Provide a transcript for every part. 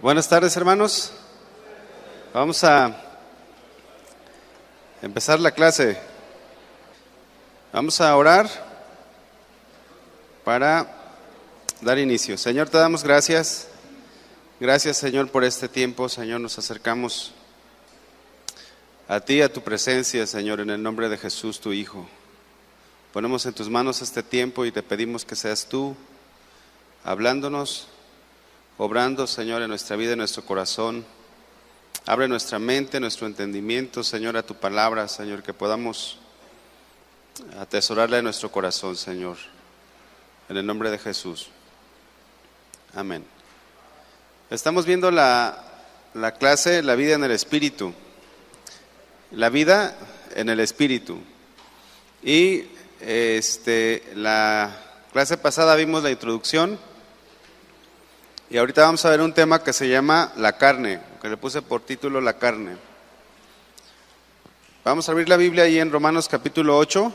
Buenas tardes, hermanos. Vamos a empezar la clase. Vamos a orar para dar inicio. Señor, te damos gracias. Gracias, Señor, por este tiempo. Señor, nos acercamos a ti, a tu presencia, Señor, en el nombre de Jesús, tu Hijo. Ponemos en tus manos este tiempo y te pedimos que seas tú hablándonos, obrando, Señor, en nuestra vida, en nuestro corazón. Abre nuestra mente, nuestro entendimiento, Señor, a tu palabra, Señor, que podamos atesorarla en nuestro corazón, Señor. En el nombre de Jesús. Amén. Estamos viendo la clase La vida en el Espíritu. La vida en el Espíritu. Y la clase pasada vimos la introducción. Y ahorita vamos a ver un tema que se llama la carne, que le puse por título la carne. Vamos a abrir la Biblia ahí en Romanos capítulo 8,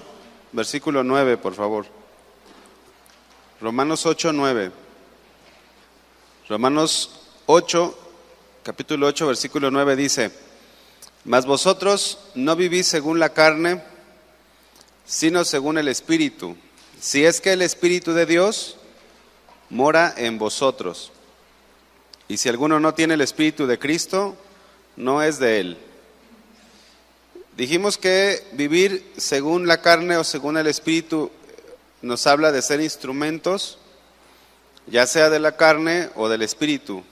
versículo 9, por favor. Romanos 8, 9. Romanos 8, capítulo 8, versículo 9 dice: Mas vosotros no vivís según la carne, sino según el Espíritu, si es que el Espíritu de Dios mora en vosotros. Y si alguno no tiene el Espíritu de Cristo, no es de él. Dijimos que vivir según la carne o según el Espíritu nos habla de ser instrumentos, ya sea de la carne o del Espíritu.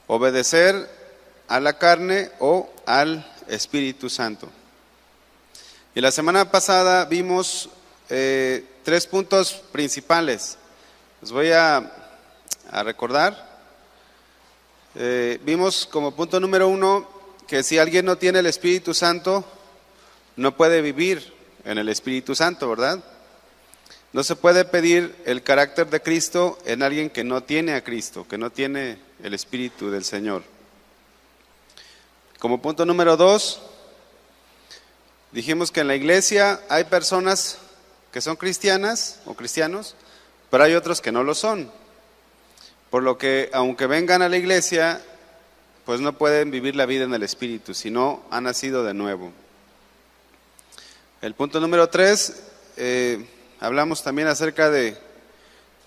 Obedecer a la carne o al Espíritu Santo. Y la semana pasada vimos 3 puntos principales. Les voy a recordar. Vimos como punto número 1 que si alguien no tiene el Espíritu Santo, no puede vivir en el Espíritu Santo, ¿verdad? No se puede pedir el carácter de Cristo en alguien que no tiene a Cristo, que no tiene el Espíritu del Señor. Como punto número 2, dijimos que en la iglesia hay personas que son cristianas o cristianos, pero hay otros que no lo son. Por lo que, aunque vengan a la iglesia, pues no pueden vivir la vida en el Espíritu, si no han nacido de nuevo. El punto número 3, hablamos también acerca de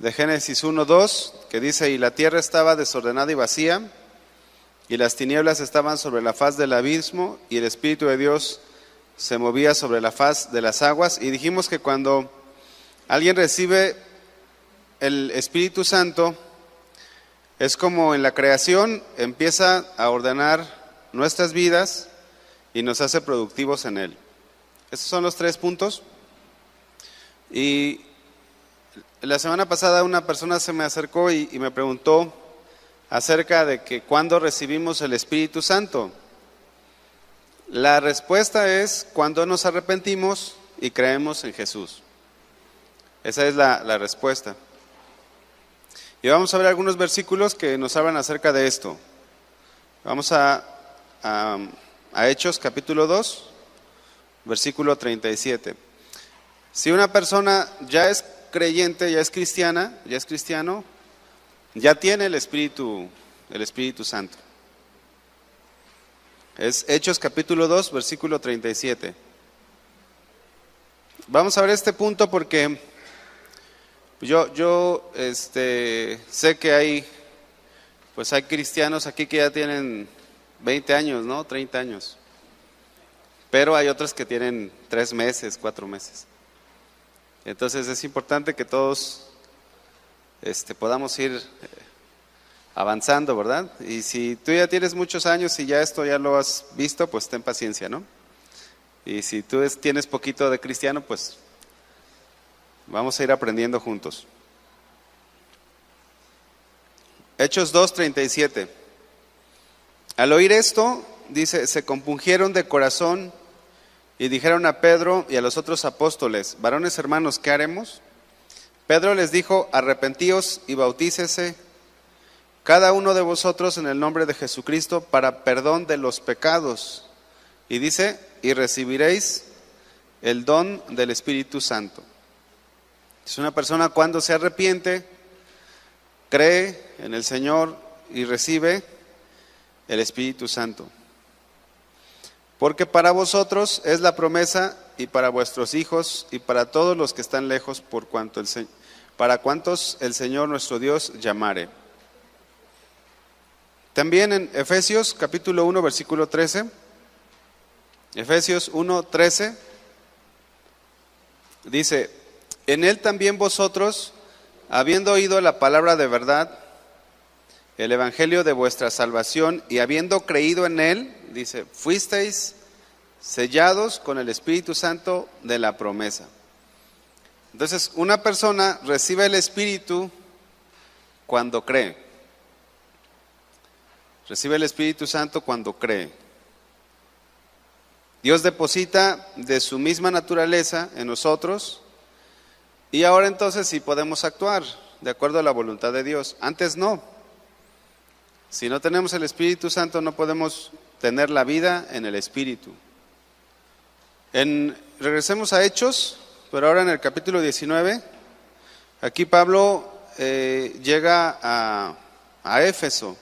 Génesis 1:2, que dice: Y la tierra estaba desordenada y vacía, y las tinieblas estaban sobre la faz del abismo, y el Espíritu de Dios se movía sobre la faz de las aguas. Y dijimos que cuando alguien recibe el Espíritu Santo, es como en la creación, empieza a ordenar nuestras vidas y nos hace productivos en Él. Esos son los 3 puntos. Y la semana pasada una persona se me acercó y me preguntó acerca de que cuándo recibimos el Espíritu Santo. La respuesta es cuando nos arrepentimos y creemos en Jesús. Esa es la respuesta. Y vamos a ver algunos versículos que nos hablan acerca de esto. Vamos a Hechos capítulo 2, versículo 37. Si una persona ya es creyente, ya es cristiana, ya es cristiano, ya tiene el Espíritu Santo. Es Hechos capítulo 2, versículo 37. Vamos a ver este punto porque yo sé que hay cristianos aquí que ya tienen 20 años, ¿no? 30 años. Pero hay otros que tienen 3 meses, 4 meses. Entonces es importante que todos podamos ir avanzando, ¿verdad? Y si tú ya tienes muchos años y ya esto ya lo has visto, pues ten paciencia, ¿no? Y si tú tienes poquito de cristiano, pues vamos a ir aprendiendo juntos. Hechos 2:37. Al oír esto, dice, se compungieron de corazón y dijeron a Pedro y a los otros apóstoles: varones hermanos, ¿qué haremos? Pedro les dijo: arrepentíos y bautícese cada uno de vosotros en el nombre de Jesucristo para perdón de los pecados. Y dice: y recibiréis el don del Espíritu Santo. Es una persona cuando se arrepiente, cree en el Señor y recibe el Espíritu Santo. Porque para vosotros es la promesa, y para vuestros hijos, y para todos los que están lejos, para cuantos el Señor nuestro Dios llamare. También en Efesios capítulo 1, versículo 13, Efesios 1, 13, dice: en él también vosotros, habiendo oído la palabra de verdad, el evangelio de vuestra salvación, y habiendo creído en él, dice, fuisteis sellados con el Espíritu Santo de la promesa. Entonces, una persona recibe el Espíritu cuando cree. Recibe el Espíritu Santo cuando cree. Dios deposita de su misma naturaleza en nosotros, y ahora entonces sí podemos actuar de acuerdo a la voluntad de Dios. Antes no. Si no tenemos el Espíritu Santo, no podemos tener la vida en el Espíritu. Regresemos a Hechos, pero ahora en el capítulo 19, aquí Pablo llega a Éfeso.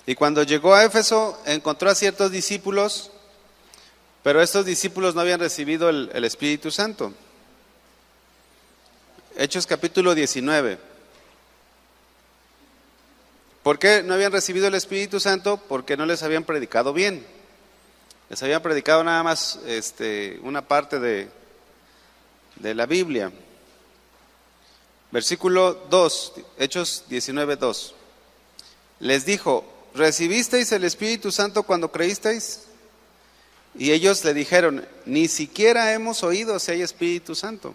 Y cuando llegó a Éfeso, encontró a ciertos discípulos, pero estos discípulos no habían recibido el Espíritu Santo. Hechos capítulo 19. ¿Por qué no habían recibido el Espíritu Santo? Porque no les habían predicado bien. Les habían predicado nada más una parte de la Biblia. Versículo 2, Hechos 19, 2. Les dijo: ¿recibisteis el Espíritu Santo cuando creísteis? Y ellos le dijeron: ni siquiera hemos oído si hay Espíritu Santo.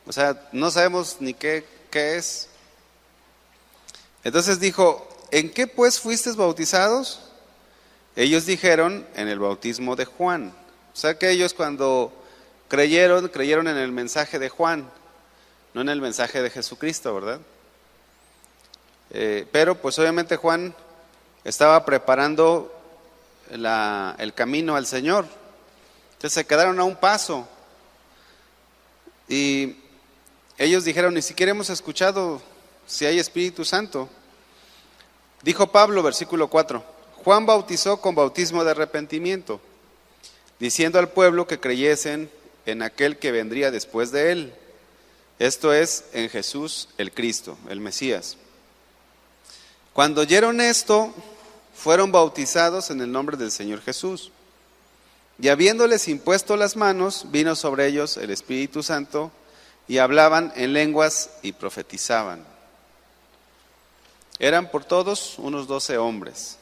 O sea, no sabemos ni qué es. Entonces dijo: ¿en qué pues fuisteis bautizados? Ellos dijeron: en el bautismo de Juan. O sea que ellos cuando creyeron en el mensaje de Juan, no en el mensaje de Jesucristo, ¿verdad? Pero pues obviamente Juan estaba preparando el camino al Señor. Entonces se quedaron a un paso. Y ellos dijeron: ni siquiera hemos escuchado si hay Espíritu Santo. Dijo Pablo, versículo 4: Juan bautizó con bautismo de arrepentimiento, diciendo al pueblo que creyesen en aquel que vendría después de él, esto es, en Jesús el Cristo, el Mesías. Cuando oyeron esto, fueron bautizados en el nombre del Señor Jesús. Y habiéndoles impuesto las manos, vino sobre ellos el Espíritu Santo, y hablaban en lenguas y profetizaban. Eran por todos unos 12 hombres.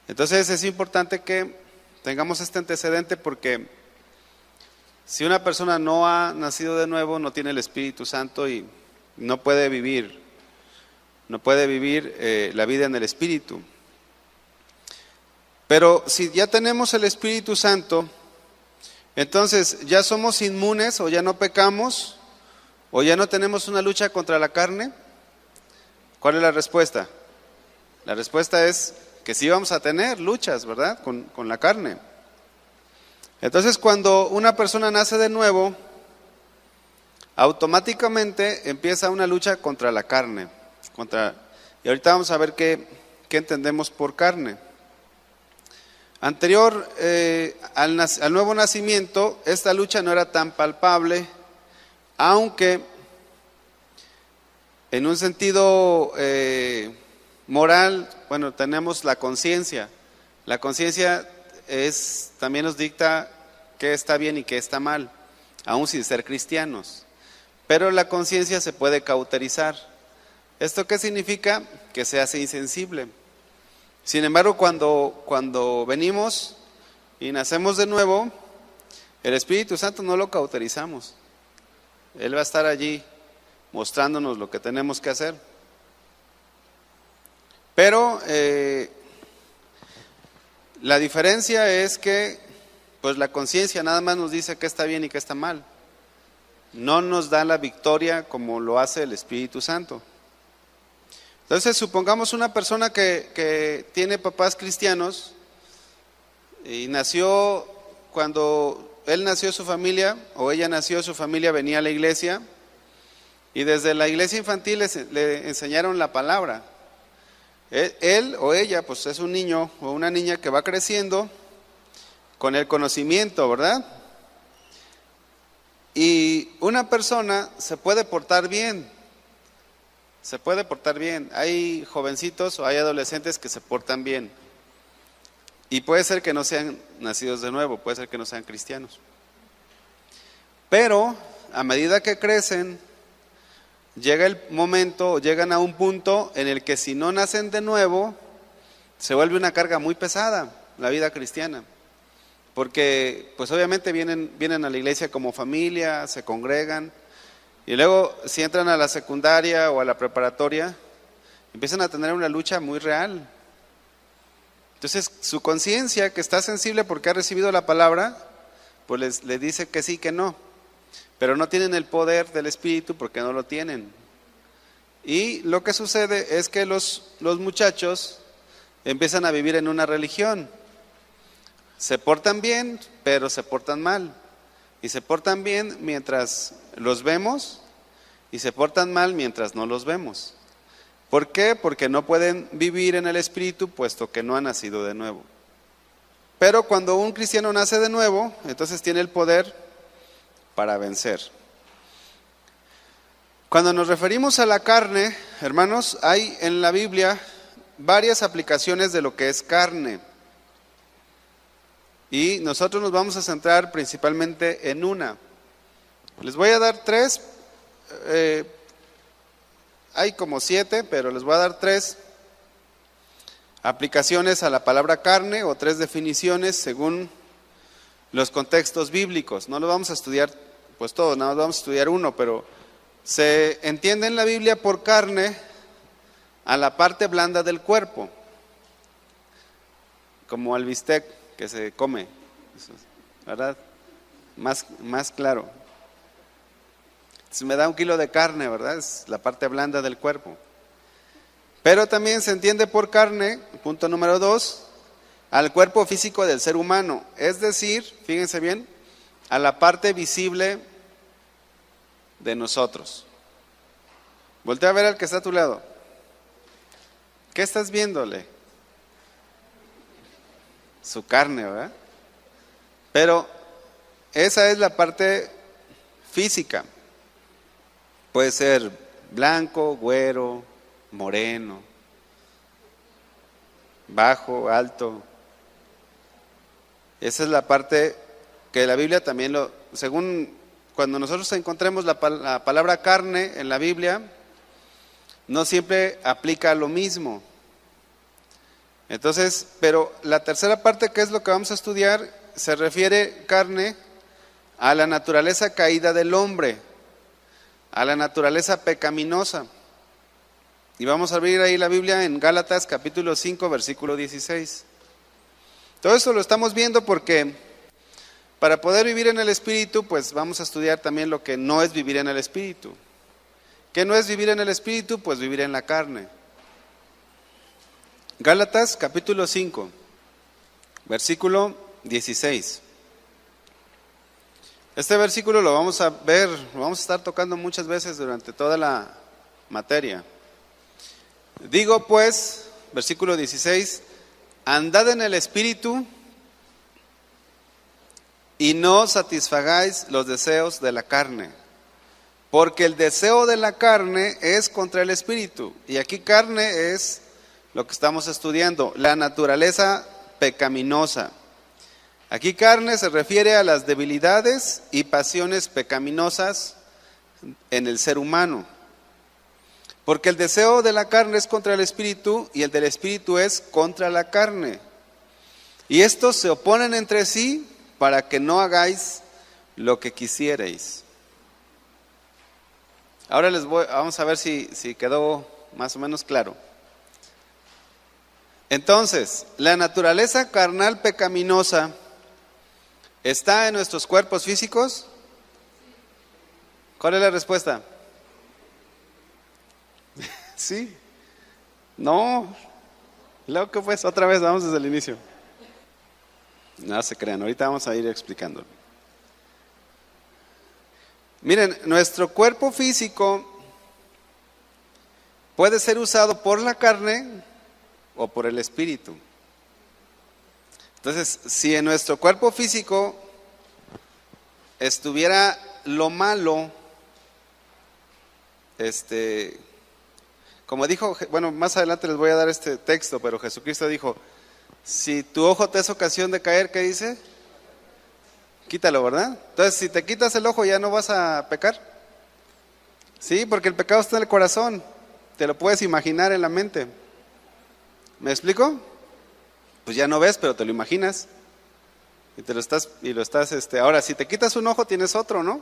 Entonces es importante que tengamos este antecedente, porque si una persona no ha nacido de nuevo, no tiene el Espíritu Santo y no puede vivir la vida en el Espíritu. Pero si ya tenemos el Espíritu Santo, entonces ya somos inmunes, o ya no pecamos, o ya no tenemos una lucha contra la carne. ¿Cuál es la respuesta? La respuesta es que sí vamos a tener luchas, ¿verdad? Con la carne. Entonces, cuando una persona nace de nuevo, automáticamente empieza una lucha contra la carne. Y ahorita vamos a ver qué entendemos por carne. Anterior al nuevo nacimiento, esta lucha no era tan palpable, aunque en un sentido moral, bueno, tenemos la conciencia. La conciencia también nos dicta qué está bien y qué está mal, aún sin ser cristianos. Pero la conciencia se puede cauterizar. ¿Esto qué significa? Que se hace insensible. Sin embargo, cuando venimos y nacemos de nuevo, el Espíritu Santo no lo cauterizamos. Él va a estar allí mostrándonos lo que tenemos que hacer. Pero la diferencia es que pues la conciencia nada más nos dice qué está bien y qué está mal. No nos da la victoria como lo hace el Espíritu Santo. Entonces, supongamos una persona que tiene papás cristianos y cuando él nació, su familia, o ella nació, su familia venía a la iglesia, Y desde la iglesia infantil le enseñaron la palabra. Él o ella, pues es un niño o una niña que va creciendo con el conocimiento, ¿verdad? Y una persona se puede portar bien. Se puede portar bien. Hay jovencitos o hay adolescentes que se portan bien. Y puede ser que no sean nacidos de nuevo, puede ser que no sean cristianos. Pero a medida que crecen, llega el momento, llegan a un punto en el que si no nacen de nuevo, se vuelve una carga muy pesada la vida cristiana. Porque pues obviamente vienen a la iglesia como familia, se congregan, y luego si entran a la secundaria o a la preparatoria, empiezan a tener una lucha muy real. Entonces su conciencia, que está sensible porque ha recibido la palabra, pues le dice que sí, que no. Pero no tienen el poder del Espíritu porque no lo tienen. Y lo que sucede es que los muchachos empiezan a vivir en una religión. Se portan bien, pero se portan mal. Y se portan bien mientras los vemos y se portan mal mientras no los vemos. ¿Por qué? Porque no pueden vivir en el Espíritu puesto que no han nacido de nuevo. Pero cuando un cristiano nace de nuevo, entonces tiene el poder para vencer. Cuando nos referimos a la carne, hermanos, hay en la Biblia varias aplicaciones de lo que es carne. Y nosotros nos vamos a centrar principalmente en una. Les voy a dar 3, hay como 7, pero les voy a dar 3 aplicaciones a la palabra carne o 3 definiciones según los contextos bíblicos. No lo vamos a estudiar pues todo, nada más vamos a estudiar uno, pero se entiende en la Biblia por carne a la parte blanda del cuerpo, como al bistec que se come, ¿verdad? Más claro. Si me da 1 kilo de carne, ¿verdad? Es la parte blanda del cuerpo. Pero también se entiende por carne, punto número 2, al cuerpo físico del ser humano. Es decir, fíjense bien, a la parte visible de nosotros. Voltea a ver al que está a tu lado. ¿Qué estás viéndole? Su carne, ¿verdad? Pero esa es la parte física. Puede ser blanco, güero, moreno, bajo, alto. Esa es la parte que la Biblia también según cuando nosotros encontremos la palabra carne en la Biblia, no siempre aplica lo mismo. Entonces, pero la tercera parte, que es lo que vamos a estudiar, se refiere carne a la naturaleza caída del hombre, a la naturaleza pecaminosa. Y vamos a abrir ahí la Biblia en Gálatas capítulo 5, versículo 16. Todo eso lo estamos viendo porque para poder vivir en el Espíritu, pues vamos a estudiar también lo que no es vivir en el Espíritu. ¿Qué no es vivir en el Espíritu? Pues vivir en la carne. Gálatas capítulo 5, versículo 16. Este versículo lo vamos a ver, lo vamos a estar tocando muchas veces durante toda la materia. Digo pues, versículo 16, andad en el Espíritu y no satisfagáis los deseos de la carne, porque el deseo de la carne es contra el Espíritu. Y aquí carne es lo que estamos estudiando, la naturaleza pecaminosa. Aquí carne se refiere a las debilidades y pasiones pecaminosas en el ser humano. Porque el deseo de la carne es contra el Espíritu y el del Espíritu es contra la carne. Y estos se oponen entre sí para que no hagáis lo que quisierais. Ahora vamos a ver si quedó más o menos claro. Entonces, la naturaleza carnal pecaminosa ¿está en nuestros cuerpos físicos? ¿Cuál es la respuesta? Sí. No. Luego que pues otra vez vamos desde el inicio. No se crean, ahorita vamos a ir explicando. Miren, nuestro cuerpo físico puede ser usado por la carne o por el espíritu. Entonces, si en nuestro cuerpo físico estuviera lo malo, como dijo, bueno, más adelante les voy a dar este texto, pero Jesucristo dijo, si tu ojo te es ocasión de caer, ¿qué dice? Quítalo, ¿verdad? Entonces, si te quitas el ojo, ¿ya no vas a pecar? Sí, porque el pecado está en el corazón, te lo puedes imaginar en la mente. ¿Me explico? Pues ya no ves, pero te lo imaginas. Y lo estás, ahora, si te quitas un ojo, tienes otro, ¿no?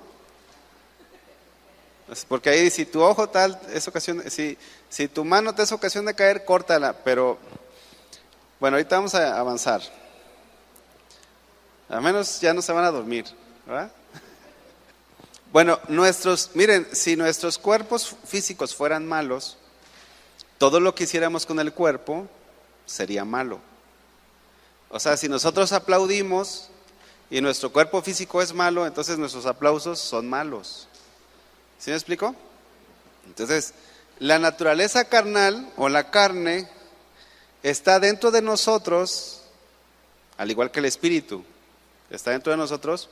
Porque ahí, si tu ojo tal es ocasión, si tu mano te es ocasión de caer, córtala. Pero, bueno, ahorita vamos a avanzar. Al menos ya no se van a dormir, ¿verdad? Bueno, miren, si nuestros cuerpos físicos fueran malos, todo lo que hiciéramos con el cuerpo sería malo. O sea, si nosotros aplaudimos y nuestro cuerpo físico es malo, entonces nuestros aplausos son malos. ¿Sí me explico? Entonces, la naturaleza carnal o la carne está dentro de nosotros, al igual que el espíritu, está dentro de nosotros,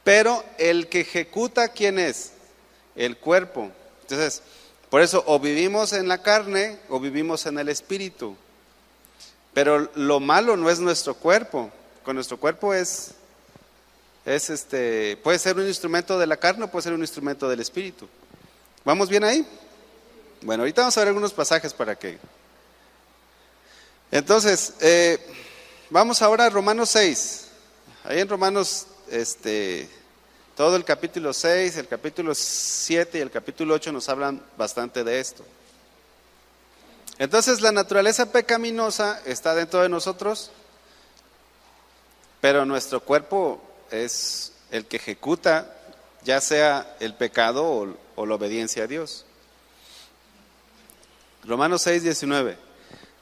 pero el que ejecuta, ¿quién es? El cuerpo. Entonces, por eso o vivimos en la carne o vivimos en el espíritu. Pero lo malo no es nuestro cuerpo. Con nuestro cuerpo puede ser un instrumento de la carne o puede ser un instrumento del espíritu. ¿Vamos bien ahí? Bueno, ahorita vamos a ver algunos pasajes para que. Entonces, vamos ahora a Romanos 6. Ahí en Romanos, todo el capítulo 6, el capítulo 7 y el capítulo 8 nos hablan bastante de esto. Entonces, la naturaleza pecaminosa está dentro de nosotros, pero nuestro cuerpo es el que ejecuta, ya sea el pecado o la obediencia a Dios. Romanos 6, 19.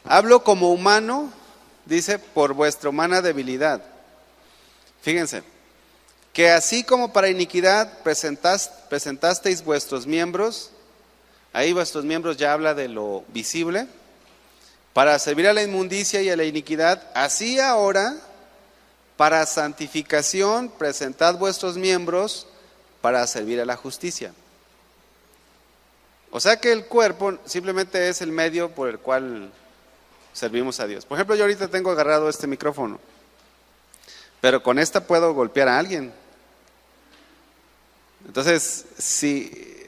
Hablo como humano, dice, por vuestra humana debilidad. Fíjense, que así como para iniquidad presentasteis vuestros miembros, ahí vuestros miembros ya habla de lo visible, para servir a la inmundicia y a la iniquidad, así ahora, para santificación, presentad vuestros miembros para servir a la justicia. O sea que el cuerpo simplemente es el medio por el cual servimos a Dios. Por ejemplo, yo ahorita tengo agarrado este micrófono, pero con esta puedo golpear a alguien. Entonces, si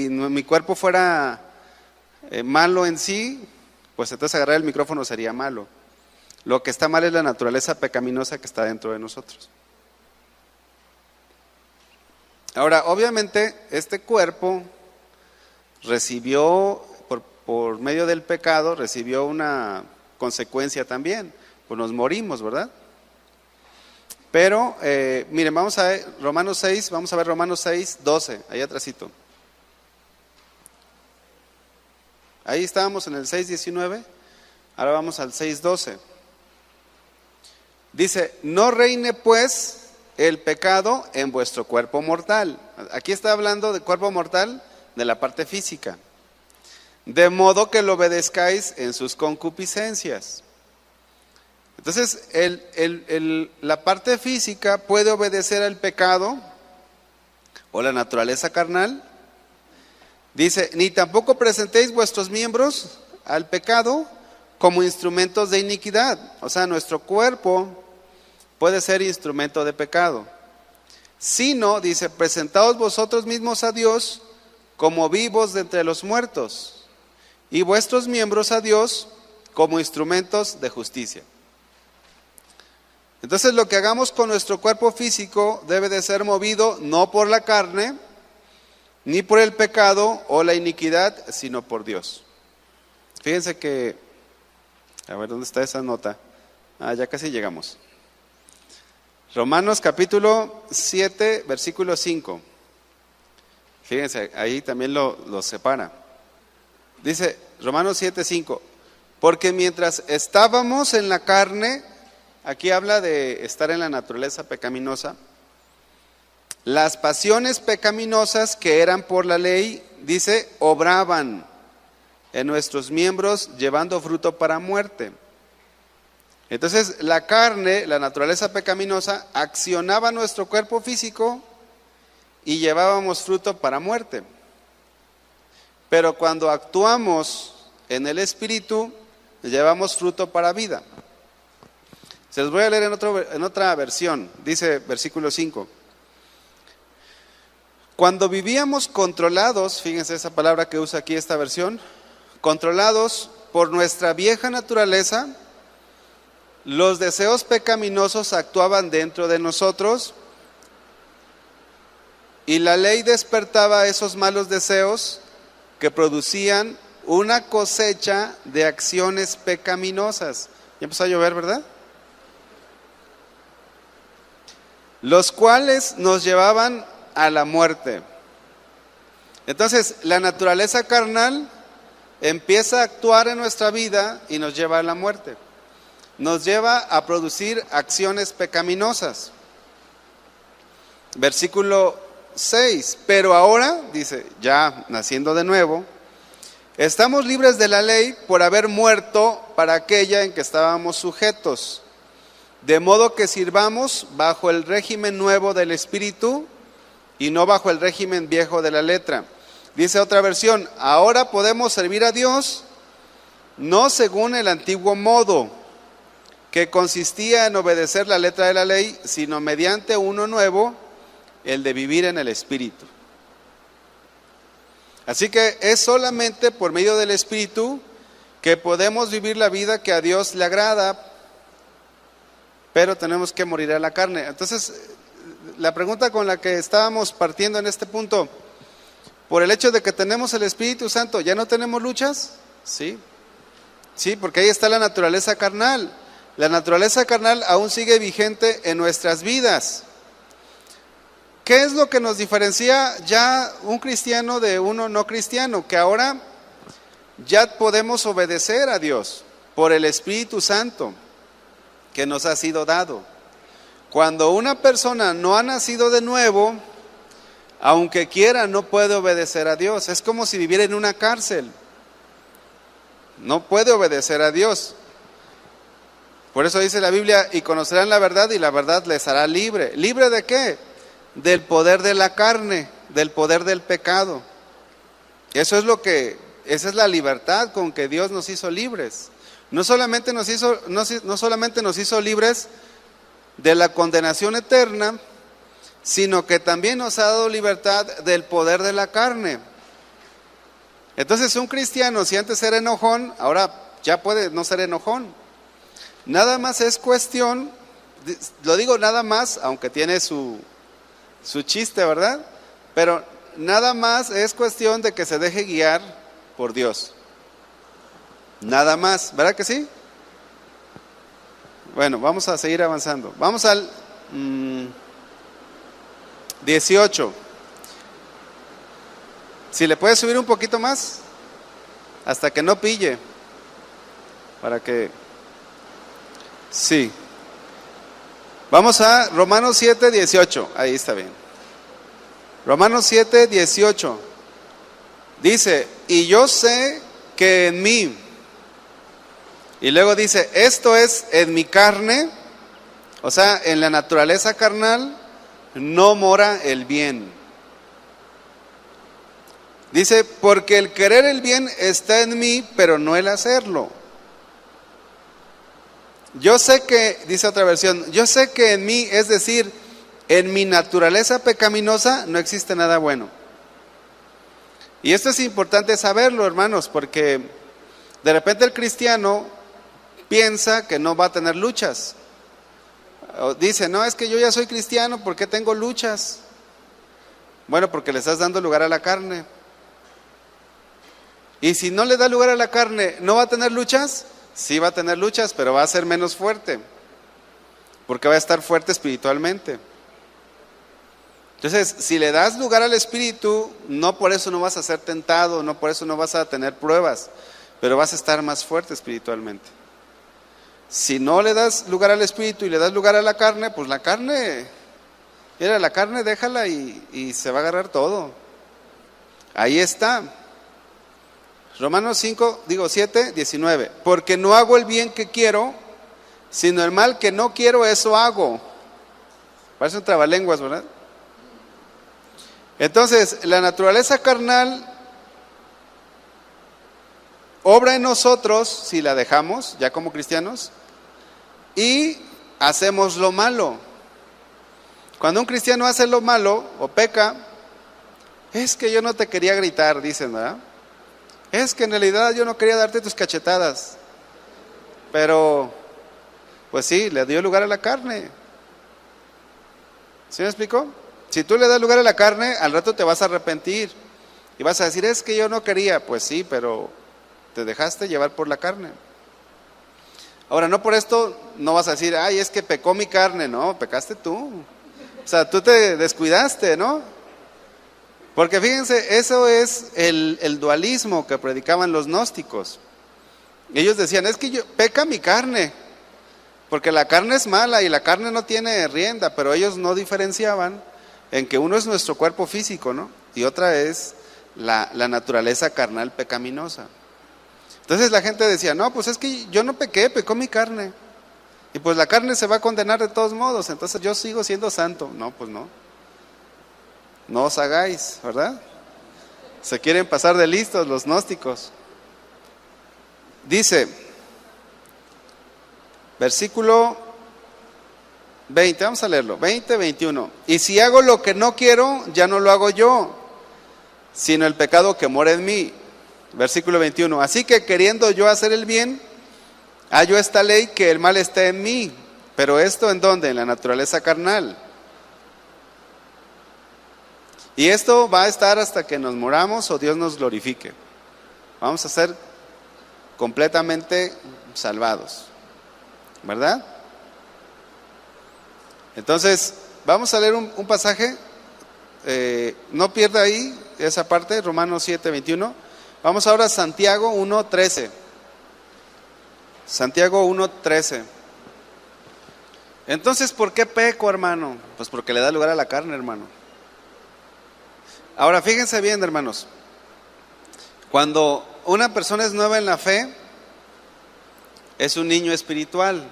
mi cuerpo fuera malo en sí, pues entonces agarrar el micrófono sería malo. Lo que está mal es la naturaleza pecaminosa que está dentro de nosotros. Ahora, obviamente, este cuerpo recibió, por medio del pecado, recibió una consecuencia también. Pues nos morimos, ¿verdad? Pero, miren, vamos a ver Romanos 6, 12, ahí atrásito. Ahí estábamos en el 6:19, ahora vamos al 6:12. Dice, no reine pues el pecado en vuestro cuerpo mortal. Aquí está hablando de cuerpo mortal, de la parte física. De modo que lo obedezcáis en sus concupiscencias. Entonces, la parte física puede obedecer al pecado o la naturaleza carnal. Dice, ni tampoco presentéis vuestros miembros al pecado como instrumentos de iniquidad. O sea, nuestro cuerpo puede ser instrumento de pecado. Sino, dice, presentaos vosotros mismos a Dios como vivos de entre los muertos, y vuestros miembros a Dios como instrumentos de justicia. Entonces, lo que hagamos con nuestro cuerpo físico debe de ser movido no por la carne, ni por el pecado o la iniquidad, sino por Dios. Fíjense que, a ver, ¿dónde está esa nota? Ya casi llegamos. Romanos capítulo 7, versículo 5. Fíjense, ahí también lo separa. Dice Romanos 7, 5. Porque mientras estábamos en la carne, aquí habla de estar en la naturaleza pecaminosa, Las pasiones pecaminosas que eran por la ley, dice, obraban en nuestros miembros llevando fruto para muerte. Entonces la carne, la naturaleza pecaminosa, accionaba nuestro cuerpo físico y llevábamos fruto para muerte. Pero cuando actuamos en el Espíritu, llevamos fruto para vida. Se los voy a leer en otra versión, dice versículo 5. Cuando vivíamos controlados, fíjense esa palabra que usa aquí esta versión, controlados por nuestra vieja naturaleza, los deseos pecaminosos actuaban dentro de nosotros y la ley despertaba esos malos deseos que producían una cosecha de acciones pecaminosas. Ya empezó a llover, ¿verdad? Los cuales nos llevaban a la muerte. Entonces, la naturaleza carnal empieza a actuar en nuestra vida y nos lleva a la muerte. Nos lleva a producir acciones pecaminosas. Versículo 6. Pero ahora, dice, ya naciendo de nuevo, estamos libres de la ley por haber muerto para aquella en que estábamos sujetos, de modo que sirvamos bajo el régimen nuevo del Espíritu y no bajo el régimen viejo de la letra. Dice otra versión, ahora podemos servir a Dios no según el antiguo modo, que consistía en obedecer la letra de la ley, sino mediante uno nuevo, el de vivir en el Espíritu. Así que es solamente por medio del Espíritu que podemos vivir la vida que a Dios le agrada, pero tenemos que morir a la carne. Entonces, la pregunta con la que estábamos partiendo en este punto, por el hecho de que tenemos el Espíritu Santo, ¿ya no tenemos luchas? Sí, porque ahí está la naturaleza carnal. La naturaleza carnal aún sigue vigente en nuestras vidas. ¿Qué es lo que nos diferencia ya un cristiano de uno no cristiano? Que ahora ya podemos obedecer a Dios por el Espíritu Santo que nos ha sido dado. Cuando una persona no ha nacido de nuevo, aunque quiera, no puede obedecer a Dios. Es como si viviera en una cárcel. No puede obedecer a Dios. Por eso dice la Biblia, y conocerán la verdad y la verdad les hará libre. ¿Libre de qué? Del poder de la carne, del poder del pecado. Esa es la libertad con que Dios nos hizo libres. No solamente nos hizo libres de la condenación eterna, sino que también nos ha dado libertad del poder de la carne. Entonces un cristiano, si antes era enojón, ahora ya puede no ser enojón. Nada más es cuestión, lo digo nada más, aunque tiene su chiste, ¿verdad? Pero nada más es cuestión de que se deje guiar por Dios. Nada más, ¿verdad que sí? Bueno, vamos a seguir avanzando. Vamos al 18. Si le puedes subir un poquito más, hasta que no pille, para que... Sí. Vamos a Romanos 7, 18. Ahí está bien. Romanos 7, 18. Dice, y yo sé que en mí, y luego dice, esto es en mi carne, o sea, en la naturaleza carnal, no mora el bien. Dice, porque el querer el bien está en mí, pero no el hacerlo. Yo sé que, dice otra versión, yo sé que en mí, es decir, en mi naturaleza pecaminosa, no existe nada bueno. Y esto es importante saberlo, hermanos, porque de repente el cristiano piensa que no va a tener luchas. O dice, no, es que yo ya soy cristiano, ¿por qué tengo luchas? Bueno, porque le estás dando lugar a la carne. Y si no le da lugar a la carne, ¿no va a tener luchas? Sí va a tener luchas, pero va a ser menos fuerte, porque va a estar fuerte espiritualmente. Entonces, si le das lugar al Espíritu, no por eso no vas a ser tentado, no por eso no vas a tener pruebas, pero vas a estar más fuerte espiritualmente. Si no le das lugar al Espíritu y le das lugar a la carne, pues la carne Mira, la carne déjala y se va a agarrar todo. Ahí está. Romanos 7, 19. Porque no hago el bien que quiero, sino el mal que no quiero, eso hago. Parece un trabalenguas, ¿verdad? Entonces, la naturaleza carnal obra en nosotros, si la dejamos, ya como cristianos, y hacemos lo malo. Cuando un cristiano hace lo malo o peca, es que yo no te quería gritar, dicen, ¿verdad? Es que en realidad yo no quería darte tus cachetadas. Pero, pues sí, le dio lugar a la carne. ¿Sí me explico? Si tú le das lugar a la carne, al rato te vas a arrepentir. Y vas a decir, es que yo no quería. Pues sí, pero te dejaste llevar por la carne. Ahora, no por esto no vas a decir, ay, es que pecó mi carne. No, pecaste tú. O sea, tú te descuidaste, ¿no? Porque fíjense, eso es el dualismo que predicaban los gnósticos. Ellos decían, es que peca mi carne, porque la carne es mala y la carne no tiene rienda, pero ellos no diferenciaban en que uno es nuestro cuerpo físico, ¿no? Y otra es la naturaleza carnal pecaminosa. Entonces la gente decía, no, pues es que yo no pequé, pecó mi carne. Y pues la carne se va a condenar de todos modos, entonces yo sigo siendo santo. No, pues no. No os hagáis, ¿verdad? Se quieren pasar de listos los gnósticos. Dice, versículo 20, vamos a leerlo, 20, 21. Y si hago lo que no quiero, ya no lo hago yo, sino el pecado que mora en mí. Versículo 21. Así que queriendo yo hacer el bien, hallo esta ley que el mal está en mí. Pero esto ¿en dónde? En la naturaleza carnal. Y esto va a estar hasta que nos moramos o Dios nos glorifique. Vamos a ser completamente salvados, ¿verdad? Entonces, vamos a leer un pasaje, no pierda ahí esa parte, Romanos 7, 21. Vamos ahora a Santiago 1, 13. Santiago 1, 13. Entonces, ¿por qué peco, hermano? Pues porque le da lugar a la carne, hermano. Ahora, fíjense bien, hermanos. Cuando una persona es nueva en la fe, es un niño espiritual.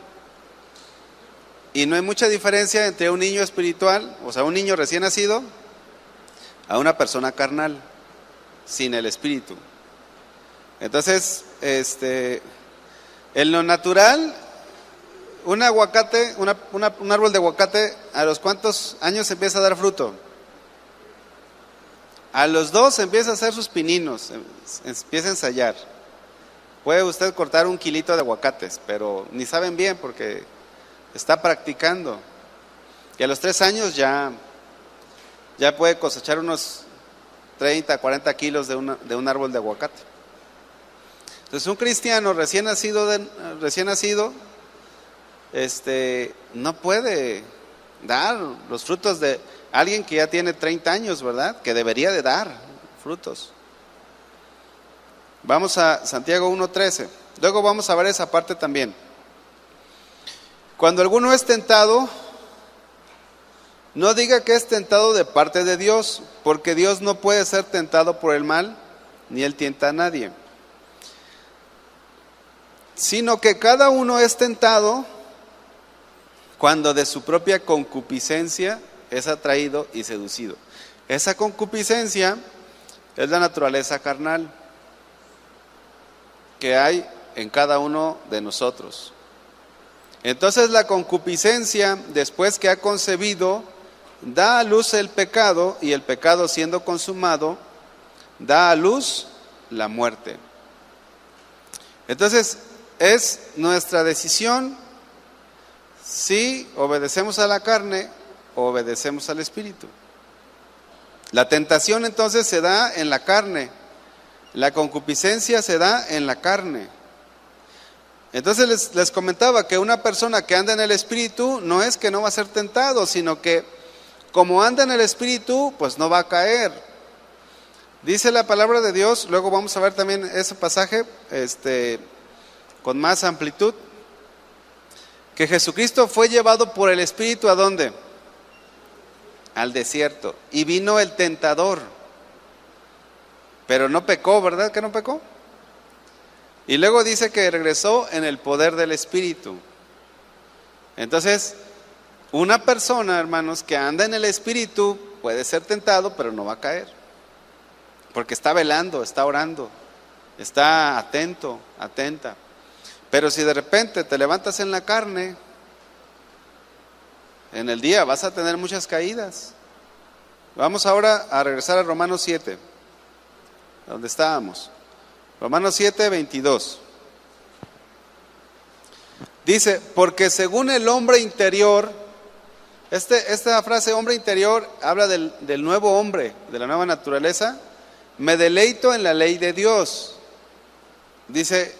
Y no hay mucha diferencia entre un niño espiritual, o sea, un niño recién nacido, a una persona carnal, sin el espíritu. Entonces, en lo natural, un aguacate, un árbol de aguacate, ¿a los cuántos años empieza a dar fruto? A los 2 empieza a hacer sus pininos, empieza a ensayar. Puede usted cortar 1 kilito de aguacates, pero ni saben bien porque está practicando. Y a los 3 años ya puede cosechar unos 30, 40 kilos de un árbol de aguacate. Entonces un cristiano recién nacido, no puede dar los frutos de alguien que ya tiene 30 años, ¿verdad? Que debería de dar frutos. Vamos a Santiago 1:13. Luego vamos a ver esa parte también. Cuando alguno es tentado, no diga que es tentado de parte de Dios, porque Dios no puede ser tentado por el mal, ni Él tienta a nadie. Sino que cada uno es tentado cuando de su propia concupiscencia es atraído y seducido. Esa concupiscencia es la naturaleza carnal que hay en cada uno de nosotros. Entonces la concupiscencia, después que ha concebido, da a luz el pecado, y el pecado siendo consumado, da a luz la muerte. Entonces es nuestra decisión si obedecemos a la carne o obedecemos al espíritu. La tentación entonces se da en la carne, la concupiscencia se da en la carne. Entonces les comentaba que una persona que anda en el espíritu no es que no va a ser tentado, sino que como anda en el espíritu, pues no va a caer. Dice la palabra de Dios, luego vamos a ver también ese pasaje con más amplitud, que Jesucristo fue llevado por el espíritu ¿a dónde? al desierto y vino el tentador, pero no pecó, ¿verdad que no pecó? Y luego dice que regresó en el poder del Espíritu. Entonces, una persona, hermanos, que anda en el Espíritu puede ser tentado, pero no va a caer, porque está velando, está orando, está atento, atenta. Pero si de repente te levantas en la carne, en el día vas a tener muchas caídas. Vamos ahora a regresar a Romanos 7, donde estábamos. Romanos 7, 22. Dice, porque según el hombre interior, esta frase hombre interior habla del nuevo hombre, de la nueva naturaleza. Me deleito en la ley de Dios. Dice,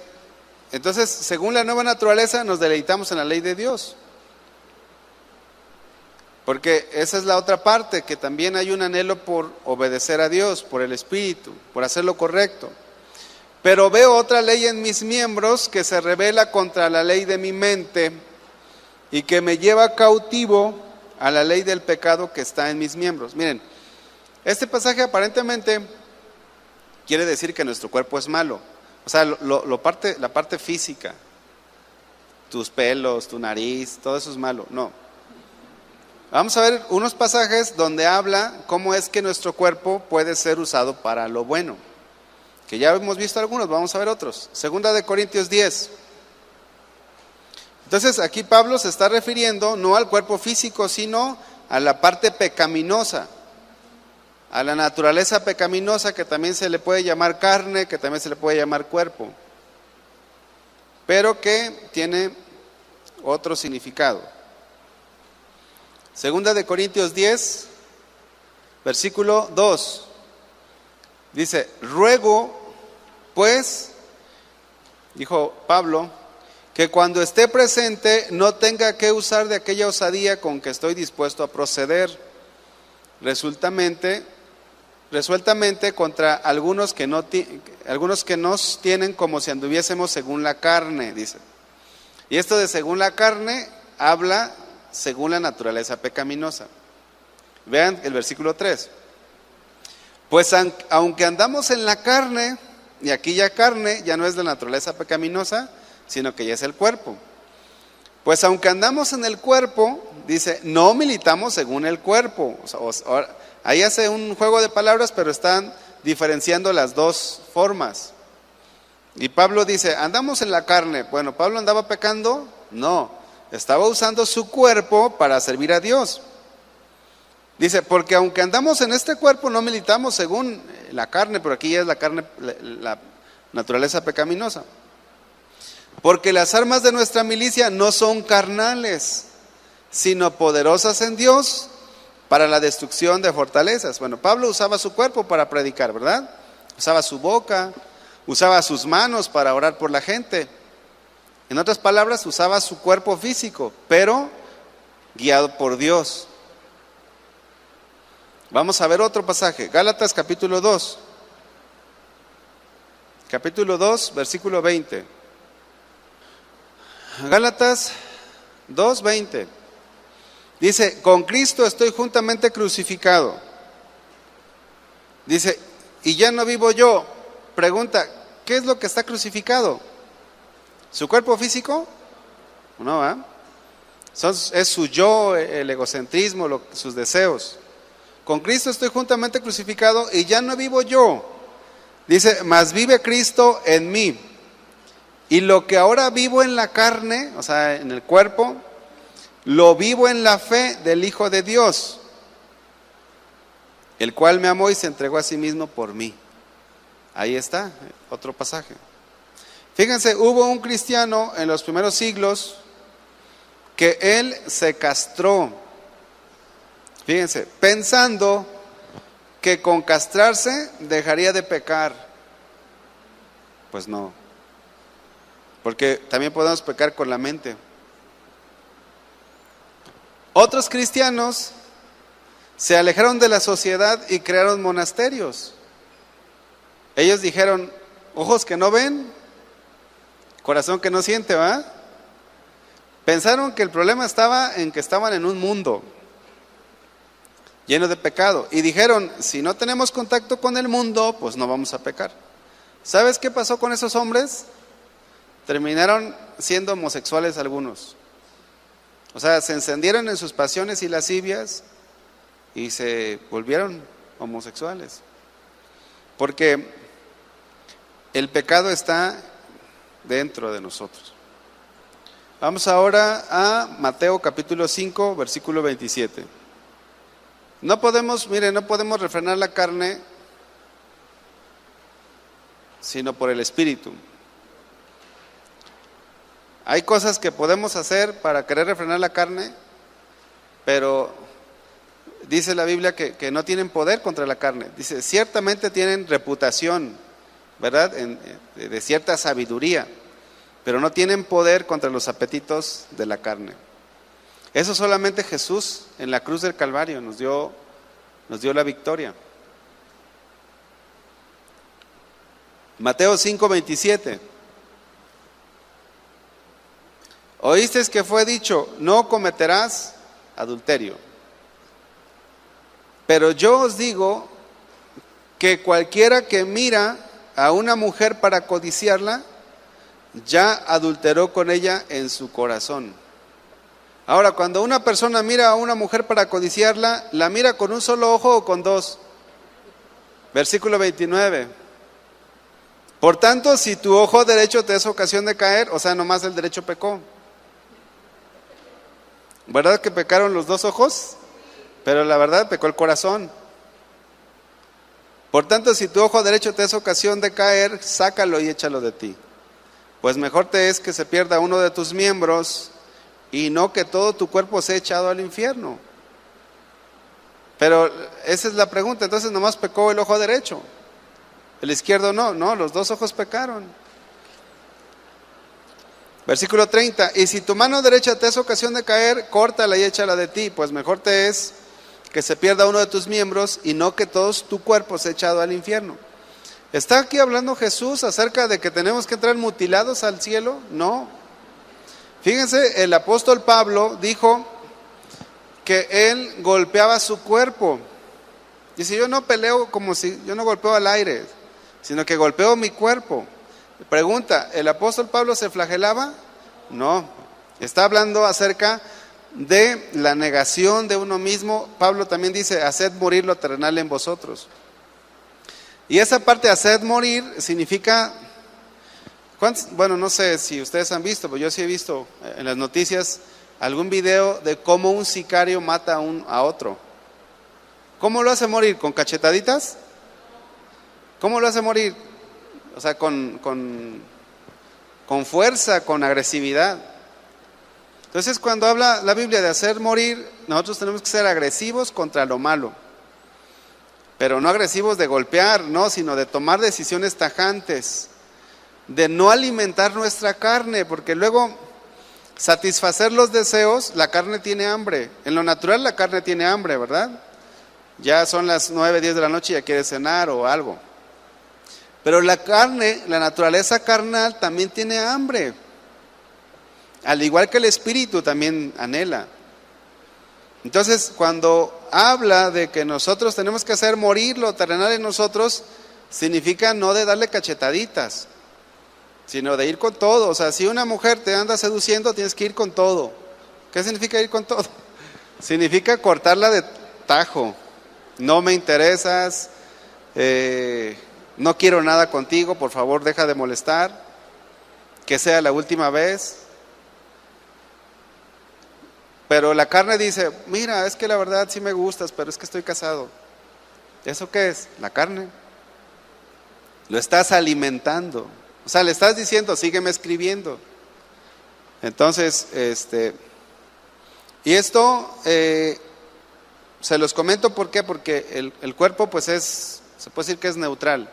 entonces, según la nueva naturaleza nos deleitamos en la ley de Dios. Porque esa es la otra parte, que también hay un anhelo por obedecer a Dios, por el Espíritu, por hacer lo correcto. Pero veo otra ley en mis miembros que se rebela contra la ley de mi mente y que me lleva cautivo a la ley del pecado que está en mis miembros. Miren, este pasaje aparentemente quiere decir que nuestro cuerpo es malo. O sea, la parte física, tus pelos, tu nariz, todo eso es malo. No. Vamos a ver unos pasajes donde habla cómo es que nuestro cuerpo puede ser usado para lo bueno. Que ya hemos visto algunos, vamos a ver otros. Segunda de Corintios 10. Entonces aquí Pablo se está refiriendo no al cuerpo físico, sino a la parte pecaminosa, a la naturaleza pecaminosa, que también se le puede llamar carne, que también se le puede llamar cuerpo, pero que tiene otro significado. Segunda de Corintios 10, versículo 2. Dice, ruego, pues, dijo Pablo, que cuando esté presente no tenga que usar de aquella osadía con que estoy dispuesto a proceder, resueltamente contra algunos que nos tienen como si anduviésemos según la carne, dice. Y esto de según la carne habla según la naturaleza pecaminosa. Vean el versículo 3. Pues aunque andamos en la carne, y aquí ya carne ya no es de naturaleza pecaminosa, sino que ya es el cuerpo. Pues aunque andamos en el cuerpo, dice, no militamos según el cuerpo. Ahí hace un juego de palabras, pero están diferenciando las dos formas. Y Pablo dice, andamos en la carne. Bueno, ¿Pablo andaba pecando? No, estaba usando su cuerpo para servir a Dios. Dice, porque aunque andamos en este cuerpo, no militamos según la carne, pero aquí ya es la carne, la naturaleza pecaminosa. Porque las armas de nuestra milicia no son carnales, sino poderosas en Dios para la destrucción de fortalezas. Bueno, Pablo usaba su cuerpo para predicar, ¿verdad? Usaba su boca, usaba sus manos para orar por la gente. En otras palabras, usaba su cuerpo físico, pero guiado por Dios. Vamos a ver otro pasaje, Gálatas capítulo 2. Capítulo 2, versículo 20. Gálatas 2:20. Dice, con Cristo estoy juntamente crucificado. Dice, y ya no vivo yo. Pregunta, ¿qué es lo que está crucificado? ¿Su cuerpo físico? No, ¿ah? Es su yo, el egocentrismo, sus deseos. Con Cristo estoy juntamente crucificado y ya no vivo yo. Dice, mas vive Cristo en mí. Y lo que ahora vivo en la carne, o sea, en el cuerpo, lo vivo en la fe del Hijo de Dios, el cual me amó y se entregó a sí mismo por mí. Ahí está, otro pasaje. Fíjense, hubo un cristiano en los primeros siglos que él se castró. Fíjense, pensando que con castrarse dejaría de pecar. Pues no, porque también podemos pecar con la mente. Otros cristianos se alejaron de la sociedad y crearon monasterios. Ellos dijeron, ojos que no ven, corazón que no siente, ¿va? Pensaron que el problema estaba en que estaban en un mundo. lleno de pecado. Y dijeron, si no tenemos contacto con el mundo, pues no vamos a pecar. ¿Sabes qué pasó con esos hombres? Terminaron siendo homosexuales algunos. O sea, se encendieron en sus pasiones y lascivias y se volvieron homosexuales. Porque el pecado está dentro de nosotros. Vamos ahora a Mateo capítulo 5, versículo 27. No podemos refrenar la carne sino por el Espíritu. Hay cosas que podemos hacer para querer refrenar la carne, pero dice la Biblia que no tienen poder contra la carne. Dice, ciertamente tienen reputación, ¿verdad? De cierta sabiduría, pero no tienen poder contra los apetitos de la carne. Eso solamente Jesús en la cruz del Calvario nos dio la victoria. Mateo 5:27. Oísteis que fue dicho, no cometerás adulterio. Pero yo os digo que cualquiera que mira a una mujer para codiciarla, ya adulteró con ella en su corazón. Ahora, cuando una persona mira a una mujer para codiciarla, ¿la mira con un solo ojo o con dos? Versículo 29. Por tanto, si tu ojo derecho te es ocasión de caer, o sea, nomás el derecho pecó. ¿Verdad que pecaron los dos ojos? Pero la verdad pecó el corazón. Por tanto, si tu ojo derecho te es ocasión de caer, sácalo y échalo de ti. Pues mejor te es que se pierda uno de tus miembros y no que todo tu cuerpo sea echado al infierno. Pero esa es la pregunta, entonces nomás pecó el ojo derecho, el izquierdo no, los dos ojos pecaron. Versículo 30, y si tu mano derecha te es ocasión de caer, córtala y échala de ti, pues mejor te es que se pierda uno de tus miembros y no que todo tu cuerpo sea echado al infierno. ¿Está aquí hablando Jesús acerca de que tenemos que entrar mutilados al cielo? No. Fíjense, el apóstol Pablo dijo que él golpeaba su cuerpo. Dice, yo no peleo yo no golpeo al aire, sino que golpeo mi cuerpo. Pregunta, ¿el apóstol Pablo se flagelaba? No, está hablando acerca de la negación de uno mismo. Pablo también dice, haced morir lo terrenal en vosotros. Y esa parte, haced morir, significa, bueno, no sé si ustedes han visto, pero yo sí he visto en las noticias algún video de cómo un sicario mata a otro. ¿Cómo lo hace morir? ¿Con cachetaditas? ¿Cómo lo hace morir? O sea, con fuerza, con agresividad. Entonces, cuando habla la Biblia de hacer morir, nosotros tenemos que ser agresivos contra lo malo. Pero no agresivos de golpear, no, sino de tomar decisiones tajantes, de no alimentar nuestra carne, porque luego satisfacer los deseos, la carne tiene hambre. En lo natural la carne tiene hambre, ¿verdad? Ya son las 9, 10 de la noche y ya quiere cenar o algo. Pero la carne, la naturaleza carnal también tiene hambre. Al igual que el espíritu también anhela. Entonces, cuando habla de que nosotros tenemos que hacer morir lo terrenal en nosotros, significa no de darle cachetaditas, sino de ir con todo. O sea, si una mujer te anda seduciendo, tienes que ir con todo. ¿Qué significa ir con todo? Significa cortarla de tajo. No me interesas, no quiero nada contigo, por favor deja de molestar, que sea la última vez. Pero la carne dice, mira, es que la verdad sí me gustas, pero es que estoy casado. ¿Eso qué es? La carne. Lo estás alimentando. O sea, le estás diciendo, sígueme escribiendo. Entonces, y esto se los comento, ¿por qué? Porque el cuerpo pues se puede decir que es neutral.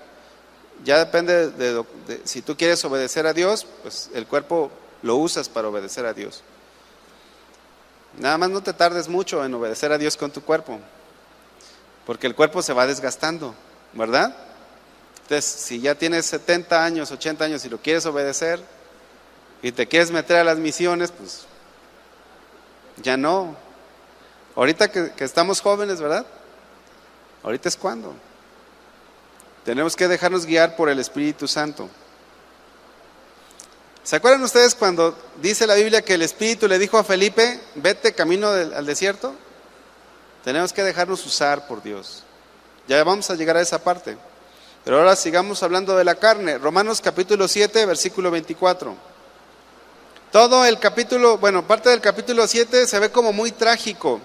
Ya depende de si tú quieres obedecer a Dios, pues el cuerpo lo usas para obedecer a Dios. Nada más no te tardes mucho en obedecer a Dios con tu cuerpo, porque el cuerpo se va desgastando, ¿verdad? Entonces, si ya tienes 70 años, 80 años y lo quieres obedecer y te quieres meter a las misiones, pues ya no. Ahorita que estamos jóvenes, ¿verdad? Ahorita es cuando. Tenemos que dejarnos guiar por el Espíritu Santo. ¿Se acuerdan ustedes cuando dice la Biblia que el Espíritu le dijo a Felipe, vete camino al desierto? Tenemos que dejarnos usar por Dios. Ya vamos a llegar a esa parte. Pero ahora sigamos hablando de la carne. Romanos capítulo 7, versículo 24. Todo el capítulo, parte del capítulo 7 se ve como muy trágico.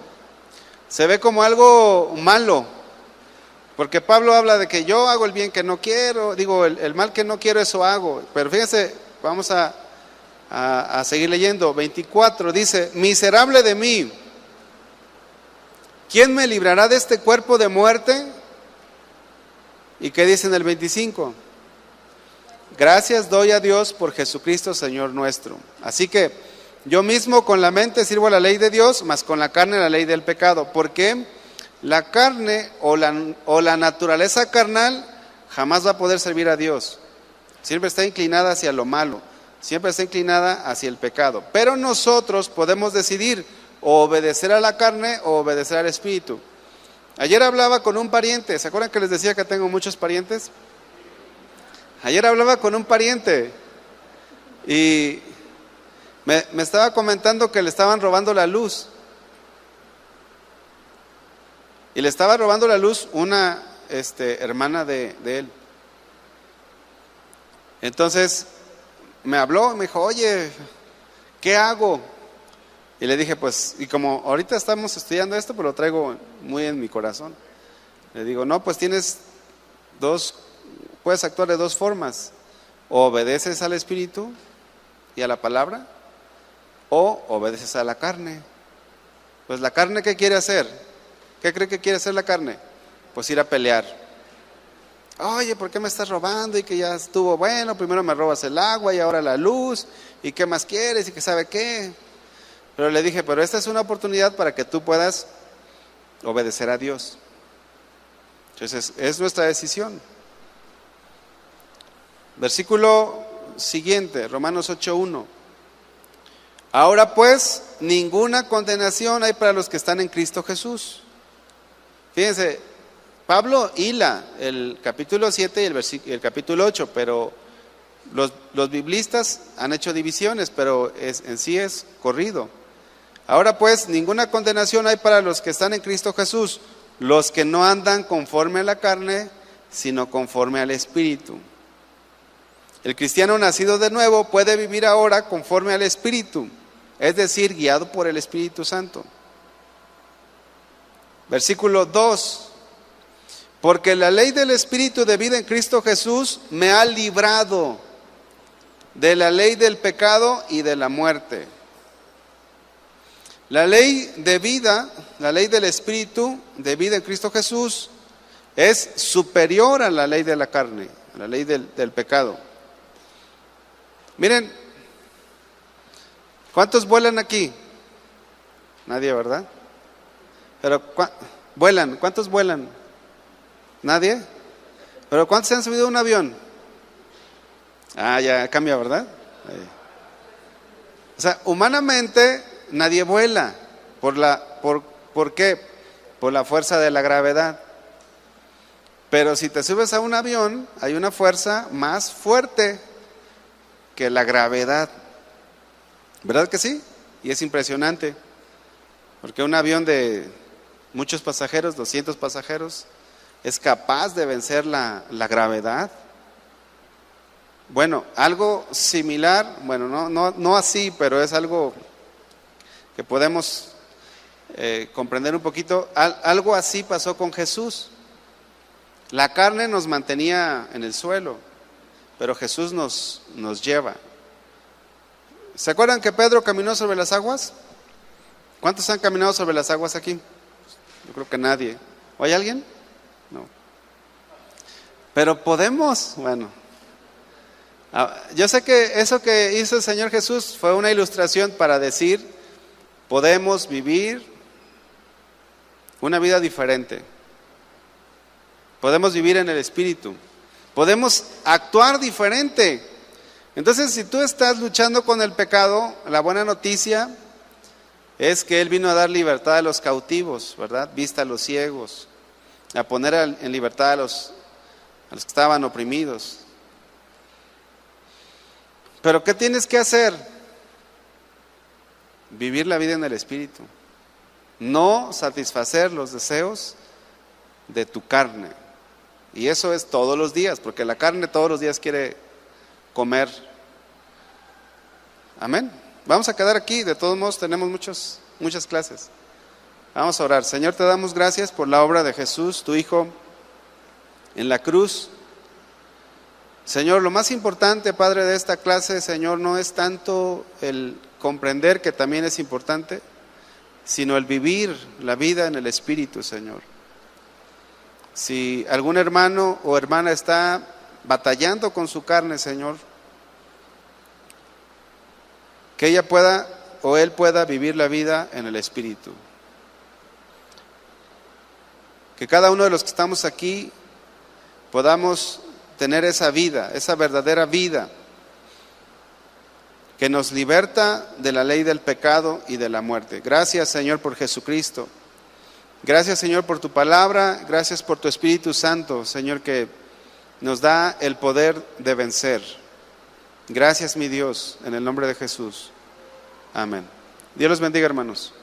Se ve como algo malo. Porque Pablo habla de que yo hago el bien que no quiero, el mal que no quiero, eso hago. Pero fíjense, vamos a seguir leyendo. 24 dice, miserable de mí, ¿quién me librará de este cuerpo de muerte? ¿Y qué dice en el 25? Gracias doy a Dios por Jesucristo Señor nuestro. Así que yo mismo con la mente sirvo a la ley de Dios, mas con la carne a la ley del pecado. ¿Por qué? La carne o la naturaleza carnal jamás va a poder servir a Dios. Siempre está inclinada hacia lo malo, siempre está inclinada hacia el pecado. Pero nosotros podemos decidir o obedecer a la carne o obedecer al Espíritu. Ayer hablaba con un pariente, ¿se acuerdan que les decía que tengo muchos parientes? Ayer hablaba con un pariente y me estaba comentando que le estaban robando la luz. Y le estaba robando la luz una hermana de él. Entonces me habló, me dijo, oye, ¿qué hago? Y le dije, pues, y como ahorita estamos estudiando esto, pero lo traigo muy en mi corazón. Le digo, no, pues puedes actuar de dos formas. O obedeces al Espíritu y a la palabra, o obedeces a la carne. Pues la carne, ¿qué quiere hacer? ¿Qué cree que quiere hacer la carne? Pues ir a pelear. Oye, ¿por qué me estás robando? Y que ya estuvo bueno, primero me robas el agua y ahora la luz, y qué más quieres y que sabe qué. Pero le dije, pero esta es una oportunidad para que tú puedas obedecer a Dios. Entonces, es nuestra decisión. Versículo siguiente, Romanos 8:1. Ahora pues, ninguna condenación hay para los que están en Cristo Jesús. Fíjense, Pablo hila el capítulo 7 y el capítulo 8, pero los biblistas han hecho divisiones, pero en sí es corrido. Ahora pues, ninguna condenación hay para los que están en Cristo Jesús, los que no andan conforme a la carne, sino conforme al Espíritu. El cristiano nacido de nuevo puede vivir ahora conforme al Espíritu, es decir, guiado por el Espíritu Santo. Versículo 2. Porque la ley del Espíritu de vida en Cristo Jesús me ha librado de la ley del pecado y de la muerte. La ley de vida, la ley del Espíritu de vida en Cristo Jesús es superior a la ley de la carne, a la ley del pecado. Miren, ¿cuántos vuelan aquí? Nadie, ¿verdad? Pero vuelan, ¿cuántos vuelan? ¿Nadie? ¿Pero cuántos se han subido a un avión? Ah, ya cambia, ¿verdad? O sea, humanamente nadie vuela. ¿Por qué? Por la fuerza de la gravedad. Pero si te subes a un avión, hay una fuerza más fuerte que la gravedad. ¿Verdad que sí? Y es impresionante. Porque un avión de muchos pasajeros, 200 pasajeros, es capaz de vencer la gravedad. Bueno, algo similar, bueno, no así, pero es algo que podemos comprender un poquito. Algo así pasó con Jesús. La carne nos mantenía en el suelo, pero Jesús nos lleva. ¿Se acuerdan que Pedro caminó sobre las aguas? ¿Cuántos han caminado sobre las aguas aquí? Yo creo que nadie. ¿O hay alguien? No. Pero podemos, bueno. Yo sé que eso que hizo el Señor Jesús fue una ilustración para decir, podemos vivir una vida diferente. Podemos vivir en el Espíritu. Podemos actuar diferente. Entonces, si tú estás luchando con el pecado, la buena noticia es que Él vino a dar libertad a los cautivos, ¿verdad? Vista a los ciegos, a poner en libertad a los que estaban oprimidos. Pero ¿qué tienes que hacer? Vivir la vida en el Espíritu, no satisfacer los deseos de tu carne. Y eso es todos los días, porque la carne todos los días quiere comer. Amén. Vamos a quedar aquí, de todos modos tenemos muchas clases. Vamos a orar. Señor, te damos gracias por la obra de Jesús, tu Hijo, en la cruz. Señor, lo más importante, Padre, de esta clase, Señor, no es tanto el comprender, que también es importante, sino el vivir la vida en el Espíritu, Señor. Si algún hermano o hermana está batallando con su carne, Señor, que ella pueda o él pueda vivir la vida en el Espíritu. Que cada uno de los que estamos aquí podamos tener esa vida, esa verdadera vida, que nos liberta de la ley del pecado y de la muerte. Gracias, Señor, por Jesucristo. Gracias, Señor, por tu palabra. Gracias por tu Espíritu Santo, Señor, que nos da el poder de vencer. Gracias, mi Dios, en el nombre de Jesús. Amén. Dios los bendiga, hermanos.